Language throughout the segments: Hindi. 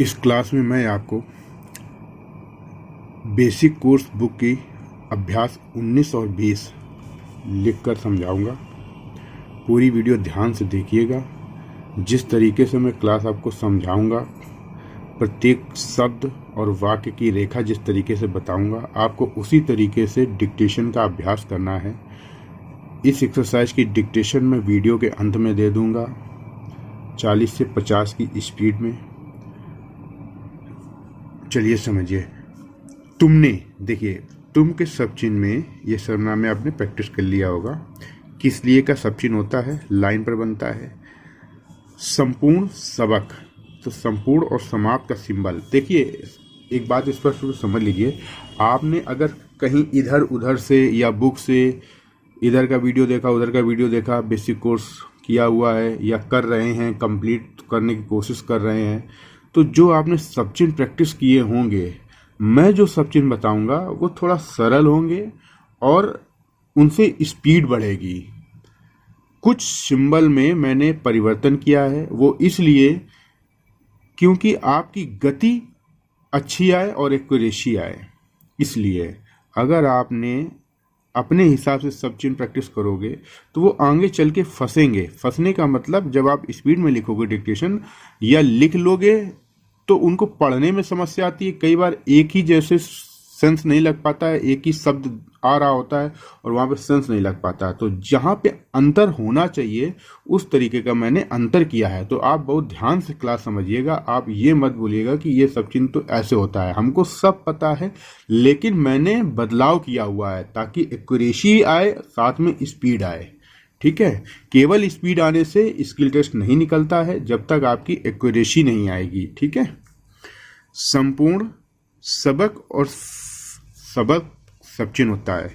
इस क्लास में मैं आपको बेसिक कोर्स बुक की अभ्यास 19 और 20 लिखकर समझाऊंगा। पूरी वीडियो ध्यान से देखिएगा। जिस तरीके से मैं क्लास आपको समझाऊंगा, प्रत्येक शब्द और वाक्य की रेखा जिस तरीके से बताऊंगा, आपको उसी तरीके से डिक्टेशन का अभ्यास करना है। इस एक्सरसाइज की डिक्टेशन मैं वीडियो के अंत में दे दूंगा 40 से 50 की स्पीड में। चलिए समझिए। तुमने, देखिए, तुम के सब चिन्ह में ये सर्वनाम आपने प्रैक्टिस कर लिया होगा। किस लिए का सब चिन्ह होता है, लाइन पर बनता है। संपूर्ण सबक, तो संपूर्ण और समाप्त का सिंबल। देखिए, एक बात स्पष्ट रूप से समझ लीजिए। आपने अगर कहीं इधर उधर से या बुक से इधर का वीडियो देखा, उधर का वीडियो देखा, बेसिक कोर्स किया हुआ है या कर रहे हैं, कंप्लीट करने की कोशिश कर रहे हैं, तो जो आपने सब चिन्ह प्रैक्टिस किए होंगे, मैं जो सब चिन्ह बताऊंगा वो थोड़ा सरल होंगे और उनसे स्पीड बढ़ेगी। कुछ सिंबल में मैंने परिवर्तन किया है, वो इसलिए क्योंकि आपकी गति अच्छी आए और एक्यूरेसी आए। इसलिए अगर आपने अपने हिसाब से सब चिन्ह प्रैक्टिस करोगे तो वो आगे चल के फंसेंगे। फंसने का मतलब, जब आप स्पीड में लिखोगे डिक्टेशन या लिख लोगे तो उनको पढ़ने में समस्या आती है। कई बार एक ही जैसे सेंस नहीं लग पाता है, एक ही शब्द आ रहा होता है और वहाँ पे सेंस नहीं लग पाता है। तो जहाँ पे अंतर होना चाहिए उस तरीके का मैंने अंतर किया है। तो आप बहुत ध्यान से क्लास समझिएगा। आप ये मत बोलिएगा कि ये सब चिन्ह तो ऐसे होता है। हमको सब पता है, लेकिन मैंने बदलाव किया हुआ है ताकि एक्यूरेसी आए, साथ में स्पीड आए। ठीक है। केवल स्पीड आने से स्किल टेस्ट नहीं निकलता है जब तक आपकी एक्यूरेसी नहीं आएगी। ठीक है। संपूर्ण सबक और सबक सब चिन्ह होता है।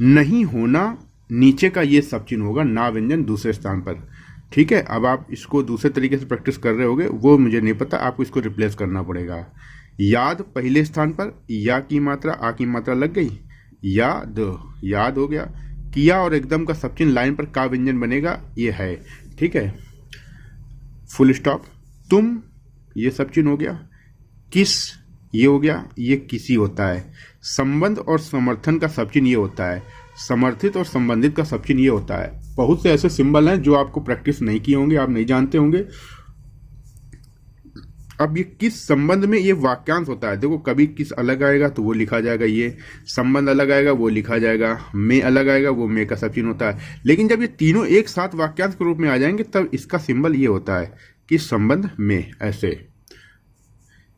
नहीं होना, नीचे का ये सब चिन्ह होगा, ना व्यंजन दूसरे स्थान पर। ठीक है। अब आप इसको दूसरे तरीके से प्रैक्टिस कर रहे होगे, वो मुझे नहीं पता, आपको इसको रिप्लेस करना पड़ेगा। याद पहले स्थान पर, या की मात्रा, आ की मात्रा लग गई, याद, याद हो गया। किया और एकदम का सब चिन्ह लाइन पर का व्यंजन बनेगा, ये है। ठीक है। Full stop. तुम, ये सब चिन्ह हो गया। किस, ये हो गया, ये किसी होता है। संबंध और समर्थन का सब चिन्ह ये होता है। समर्थित और संबंधित का सब चिन्ह ये होता है। बहुत से ऐसे सिंबल हैं जो आपको प्रैक्टिस नहीं किए होंगे, आप नहीं जानते होंगे। अब ये किस संबंध में, ये वाक्यांश होता है। देखो, कभी किस अलग आएगा तो वो लिखा जाएगा, ये संबंध अलग आएगा वो लिखा जाएगा, में अलग आएगा वो में का सब चिन्ह होता है। लेकिन जब ये तीनों एक साथ वाक्यांश के रूप में आ जाएंगे तब इसका सिंबल ये होता है, किस संबंध में, ऐसे।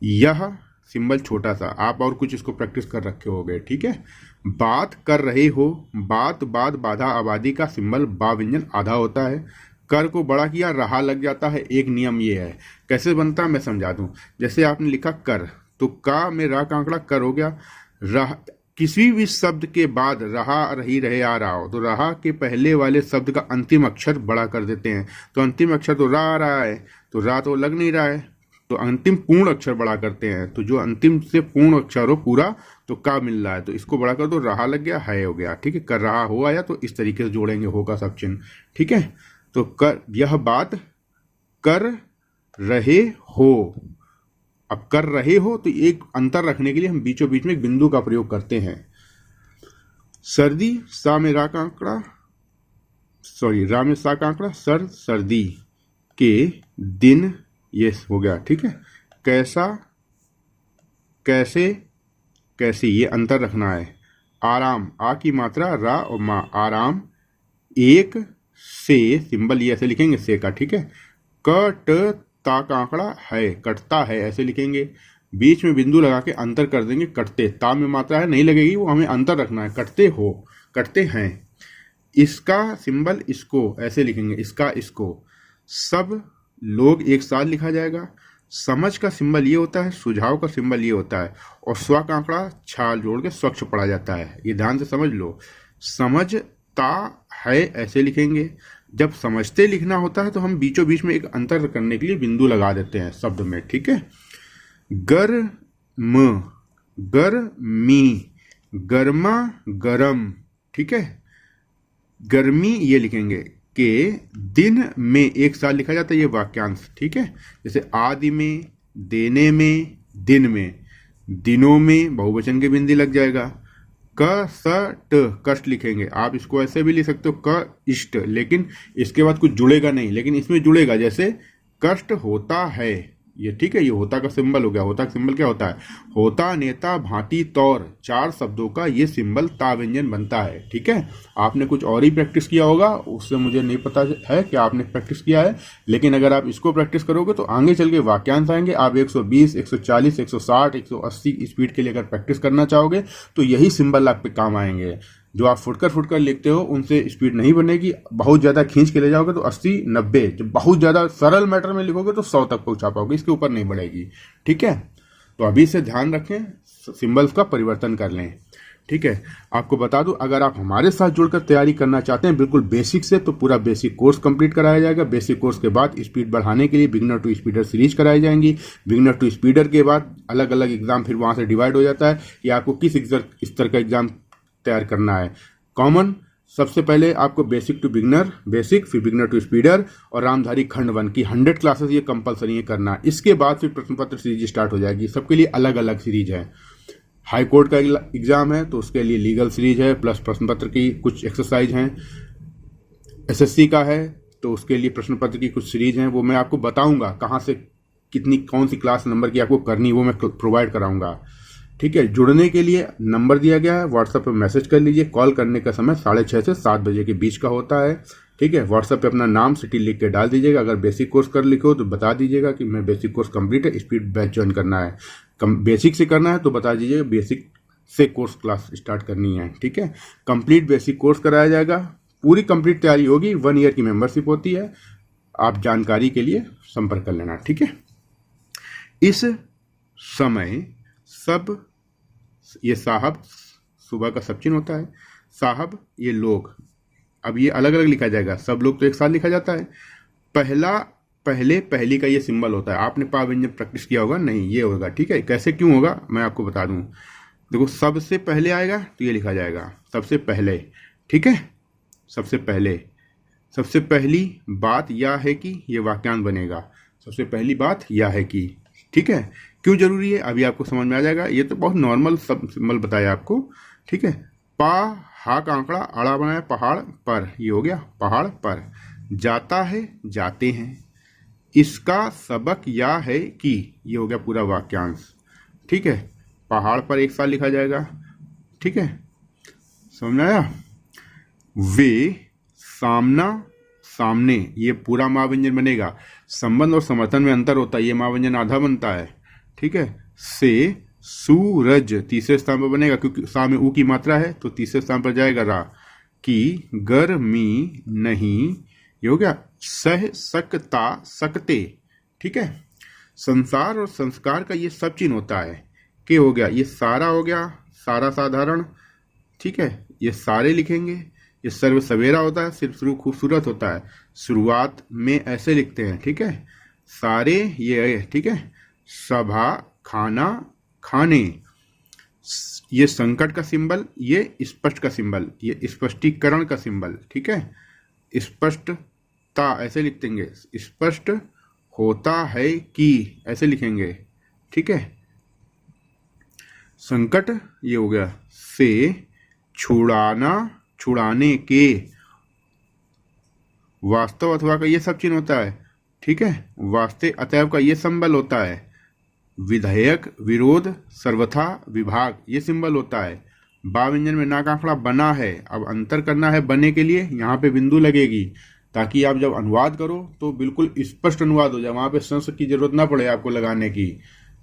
यह सिंबल छोटा सा, आप और कुछ इसको प्रैक्टिस कर रखे होगे। ठीक है। बात कर रहे हो, बात, बाद, बाधा, आबादी का सिंबल बा व्यंजन आधा होता है। कर को बड़ा किया, रहा लग जाता है। एक नियम ये है, कैसे बनता है मैं समझा दूं। जैसे आपने लिखा कर, तो का में रा का आंकड़ा कर हो गया। रहा, किसी भी शब्द के बाद रहा, रही, रहे, आ रहा हो, तो रहा के पहले वाले शब्द का अंतिम अक्षर बड़ा कर देते हैं। तो अंतिम अक्षर तो रा आ रहा है, तो रा तो लग नहीं रहा है, तो अंतिम पूर्ण अक्षर बड़ा करते हैं। तो जो अंतिम से पूर्ण अक्षर हो पूरा, तो का मिल रहा है, तो इसको बड़ा कर दो, रहा लग गया, है हो गया। ठीक है। कर रहा हो आया, तो इस तरीके से जोड़ेंगे हो का सब चिन्ह। ठीक है। तो कर, यह बात कर रहे हो। अब कर रहे हो तो एक अंतर रखने के लिए हम बीचों बीच में एक बिंदु का प्रयोग करते हैं। सर्दी, सा में रा का आंकड़ा, सॉरी, रा में सा का आंकड़ा, सर, सर्दी के दिन, ये हो गया। ठीक है। कैसा, कैसे, कैसी, ये अंतर रखना है। आराम, आ की मात्रा, रा और मा, आराम। एक से, सिंबल ये ऐसे लिखेंगे, से का। ठीक है। कट, ता का आंकड़ा, है, कटता है, ऐसे लिखेंगे। बीच में बिंदु लगा के अंतर कर देंगे, कटते। ता में मात्रा है, नहीं लगेगी, वो हमें अंतर रखना है। कटते हो, कटते हैं। इसका सिंबल, इसको, ऐसे लिखेंगे, इसका, इसको। सब लोग एक साथ लिखा जाएगा। समझ का सिंबल ये होता है, सुझाव का सिंबल ये होता है, और स्व का आंकड़ा छाल जोड़ के स्वच्छ पढ़ा जाता है। ये ध्यान से समझ लो। समझता है, ऐसे लिखेंगे। जब समझते लिखना होता है तो हम बीचों बीच में एक अंतर करने के लिए बिंदु लगा देते हैं शब्द में। ठीक है। गर्म, गर्मी, गर्मा, गरम। ठीक है। गर्मी ये लिखेंगे। के दिन में एक साथ लिखा जाता है, ये वाक्यांश। ठीक है। जैसे आदि में, देने में, दिन में, दिनों में बहुवचन के बिंदी लग जाएगा। कष्ट, कष्ट लिखेंगे, आप इसको ऐसे भी लिख सकते हो कष्ट, लेकिन इसके बाद कुछ जुड़ेगा नहीं, लेकिन इसमें जुड़ेगा, जैसे कष्ट होता है, ये ठीक है, ये होता का सिंबल हो गया। होता का सिंबल क्या होता है? होता, नेता, भांति, तौर, 4 शब्दों का ये सिंबल ता व्यंजन बनता है। ठीक है, आपने कुछ और ही प्रैक्टिस किया होगा, उससे मुझे नहीं पता है कि आपने प्रैक्टिस किया है, लेकिन अगर आप इसको प्रैक्टिस करोगे तो आगे चल के वाक्यांश आएंगे। आप 120, 140, 160, 180 स्पीड के लिए अगर प्रैक्टिस करना चाहोगे तो यही सिंबल आपके काम आएंगे। जो आप फुटकर लिखते हो उनसे स्पीड नहीं बनेगी। बहुत ज्यादा खींच के ले जाओगे तो 80, 90, जब बहुत ज्यादा सरल मैटर में लिखोगे तो 100 तक पहुंचा पाओगे, इसके ऊपर नहीं बढ़ेगी। ठीक है, तो अभी से ध्यान रखें, सिंबल्स का परिवर्तन कर लें। ठीक है, आपको बता दूं, अगर आप हमारे साथ जुड़कर तैयारी करना चाहते हैं बिल्कुल बेसिक से, तो पूरा बेसिक कोर्स कंप्लीट कराया जाएगा। बेसिक कोर्स के बाद स्पीड बढ़ाने के लिए बिगिनर टू स्पीडर सीरीज कराई जाएंगी। बिगिनर टू स्पीडर के बाद अलग अलग एग्जाम फिर वहां से डिवाइड हो जाता है कि आपको किस स्तर का एग्जाम तैयार करना है। कॉमन, सबसे पहले आपको बेसिक टू बिगिनर, बेसिक, फिर बिगिनर टू स्पीडर और रामधारी खंड 1 की 100 क्लासेस ये कंपलसरी है करना। इसके बाद फिर प्रश्न पत्र सीरीज स्टार्ट हो जाएगी। सबके लिए अलग अलग सीरीज है। हाई कोर्ट का एग्जाम है तो उसके लिए लीगल सीरीज है, प्लस प्रश्न पत्र की कुछ एक्सरसाइज हैं। एसएससी का है तो उसके लिए प्रश्न पत्र की कुछ सीरीज हैं, वो मैं आपको बताऊंगा कहाँ से कितनी कौन सी क्लास नंबर की आपको करनी, वो मैं प्रोवाइड कराऊंगा। ठीक है, जुड़ने के लिए नंबर दिया गया है, व्हाट्सएप पे मैसेज कर लीजिए। कॉल करने का समय 6:30 से 7 बजे के बीच का होता है। ठीक है, व्हाट्सएप पे अपना नाम, सिटी लिख के डाल दीजिएगा। अगर बेसिक कोर्स कर लिखो तो बता दीजिएगा कि मैं बेसिक कोर्स कंप्लीट है, स्पीड बैच ज्वाइन करना है। बेसिक से करना है तो बता दीजिएगा बेसिक से कोर्स क्लास स्टार्ट करनी है। ठीक है, कंप्लीट बेसिक कोर्स कराया जाएगा, पूरी कंप्लीट तैयारी होगी। 1 ईयर की मेंबरशिप होती है। आप जानकारी के लिए संपर्क कर लेना। ठीक है, इस समय सब, ये साहब सुबह का सब चिन्ह होता है, साहब ये लोग, अब ये अलग अलग लिखा जाएगा। सब लोग तो एक साथ लिखा जाता है। पहला, पहले, पहली का ये सिंबल होता है। आपने पा व्यंजन प्रैक्टिस किया होगा, नहीं ये होगा। ठीक है, कैसे क्यों होगा मैं आपको बता दूं। देखो, सबसे पहले आएगा तो ये लिखा जाएगा सबसे पहले। ठीक है, सबसे पहले, सबसे पहली बात यह है कि ये वाक्यांश बनेगा। सबसे पहली बात यह है कि, ठीक है, क्यों जरूरी है अभी आपको समझ में आ जाएगा। ये तो बहुत नॉर्मल सब सिंबल बताया आपको। ठीक है, पा, हा का आंकड़ा, अड़ा बनाया, पहाड़ पर, ये हो गया पहाड़ पर। जाता है, जाते हैं। इसका सबक यह है कि, ये हो गया पूरा वाक्यांश। ठीक है, पहाड़ पर एक साथ लिखा जाएगा। ठीक है, समझ में आया। वे, सामना, सामने, ये पूरा महाव्यंजन बनेगा। संबंध और समर्थन में अंतर होता है, ये महाव्यंजन आधा बनता है। ठीक है, से, सूरज तीसरे स्थान पर बनेगा क्योंकि सा में ऊ की मात्रा है तो तीसरे स्थान पर जाएगा रा। की, गर्मी नहीं, ये हो गया सह सकता, सकते। ठीक है, संसार और संस्कार का ये सब चिन्ह होता है। के हो गया, ये सारा हो गया, सारा साधारण। ठीक है, ये सारे लिखेंगे। ये सर्व सवेरा होता है, सिर्फ शुरू खूबसूरत होता है, शुरुआत में ऐसे लिखते हैं। ठीक है, सारे ये, ठीक है, सभा, खाना, खाने। ये संकट का सिंबल, ये स्पष्ट का सिंबल, ये स्पष्टीकरण का सिंबल। ठीक है, स्पष्टता ऐसे लिखेंगे, स्पष्ट होता है कि ऐसे लिखेंगे। ठीक है, संकट ये हो गया से, छुड़ाना, छुड़ाने के। वास्तव अथवा का ये सब चिन्ह होता है। ठीक है, वास्ते अतएव का ये सिंबल होता है। विधेयक, विरोध, सर्वथा, विभाग, ये सिंबल होता है। बा व्यंजन में ना का आंकड़ा बना है, अब अंतर करना है बने के लिए, यहाँ पे बिंदु लगेगी ताकि आप जब अनुवाद करो तो बिल्कुल स्पष्ट अनुवाद हो जाए, वहां पे संस की जरूरत ना पड़े आपको लगाने की।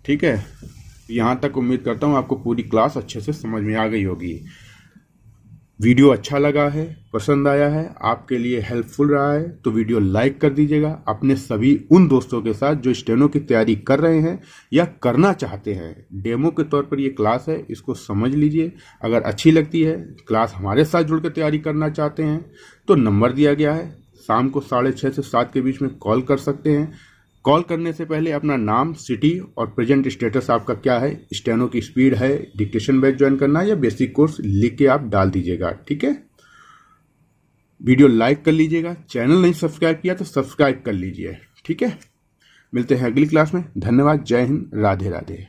ठीक है, यहाँ तक उम्मीद करता हूँ आपको पूरी क्लास अच्छे से समझ में आ गई होगी। वीडियो अच्छा लगा है, पसंद आया है, आपके लिए हेल्पफुल रहा है तो वीडियो लाइक कर दीजिएगा। अपने सभी उन दोस्तों के साथ जो स्टेनो की तैयारी कर रहे हैं या करना चाहते हैं, डेमो के तौर पर ये क्लास है, इसको समझ लीजिए। अगर अच्छी लगती है क्लास, हमारे साथ जुड़कर तैयारी करना चाहते हैं तो नंबर दिया गया है, शाम को 6:30 से 7 के बीच में कॉल कर सकते हैं। कॉल करने से पहले अपना नाम, सिटी और प्रेजेंट स्टेटस आपका क्या है, स्टेनो की स्पीड है, डिक्टेशन बैच ज्वाइन करना है या बेसिक कोर्स, लिख के आप डाल दीजिएगा। ठीक है, वीडियो लाइक कर लीजिएगा। चैनल नहीं सब्सक्राइब किया तो सब्सक्राइब कर लीजिए। ठीक है, मिलते हैं अगली क्लास में। धन्यवाद। जय हिंद। राधे राधे।